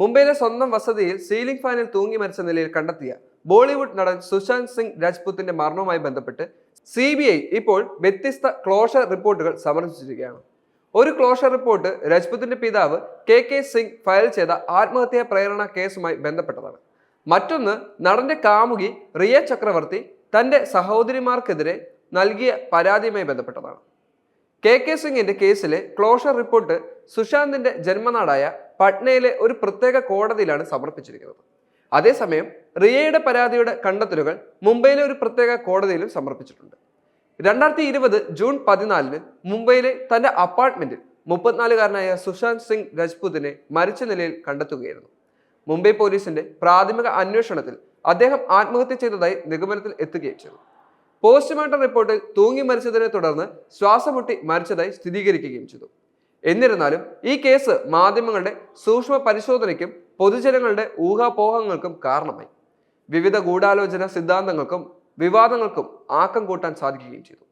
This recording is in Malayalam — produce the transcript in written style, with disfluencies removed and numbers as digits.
മുംബൈയിലെ സ്വന്തം വസതിയിൽ സീലിംഗ് ഫാനിൽ തൂങ്ങി മരിച്ച നിലയിൽ കണ്ടെത്തിയ ബോളിവുഡ് നടൻ സുശാന്ത് സിംഗ് രാജ്പുത്തിന്റെ മരണവുമായി ബന്ധപ്പെട്ട് CBI ഇപ്പോൾ വ്യത്യസ്ത ക്ലോഷർ റിപ്പോർട്ടുകൾ സമർപ്പിച്ചിരിക്കുകയാണ്. ഒരു ക്ലോഷർ റിപ്പോർട്ട് രജ്പുത്തിന്റെ പിതാവ് KK സിംഗ് ഫയൽ ചെയ്ത ആത്മഹത്യാ പ്രേരണ കേസുമായി ബന്ധപ്പെട്ടതാണ്. മറ്റൊന്ന് നടന്റെ കാമുകി റിയ ചക്രവർത്തി തന്റെ സഹോദരിമാർക്കെതിരെ നൽകിയ പരാതിയുമായി ബന്ധപ്പെട്ടതാണ്. KK സിംഗിന്റെ കേസിലെ ക്ലോഷർ റിപ്പോർട്ട് സുശാന്തിന്റെ ജന്മനാടായ പട്നയിലെ ഒരു പ്രത്യേക കോടതിയിലാണ് സമർപ്പിച്ചിരിക്കുന്നത്. അതേസമയം റിയയുടെ പരാതിയുടെ കണ്ടെത്തലുകൾ മുംബൈയിലെ ഒരു പ്രത്യേക കോടതിയിലും സമർപ്പിച്ചിട്ടുണ്ട്. 2020 ജൂൺ 14 മുംബൈയിലെ തന്റെ അപ്പാർട്ട്മെന്റിൽ 34-കാരനായ സുശാന്ത് സിംഗ് രജ്പുതിനെ മരിച്ച നിലയിൽ കണ്ടെത്തുകയായിരുന്നു. മുംബൈ പോലീസിന്റെ പ്രാഥമിക അന്വേഷണത്തിൽ അദ്ദേഹം ആത്മഹത്യ ചെയ്തതായി നിഗമനത്തിൽ എത്തുകയും ചെയ്തു. പോസ്റ്റ്മോർട്ടം റിപ്പോർട്ടിൽ തൂങ്ങി മരിച്ചതിനെ തുടർന്ന് ശ്വാസമുട്ടി മരിച്ചതായി സ്ഥിരീകരിക്കുകയും ചെയ്തു. എന്നിരുന്നാലും ഈ കേസ് മാധ്യമങ്ങളുടെ സൂക്ഷ്മ പരിശോധനയ്ക്കും പൊതുജനങ്ങളുടെ ഊഹാപോഹങ്ങൾക്കും കാരണമായി. വിവിധ ഗൂഢാലോചന സിദ്ധാന്തങ്ങൾക്കും വിവാദങ്ങൾക്കും ആക്കം കൂട്ടാൻ സാധിക്കുകയും ചെയ്തു.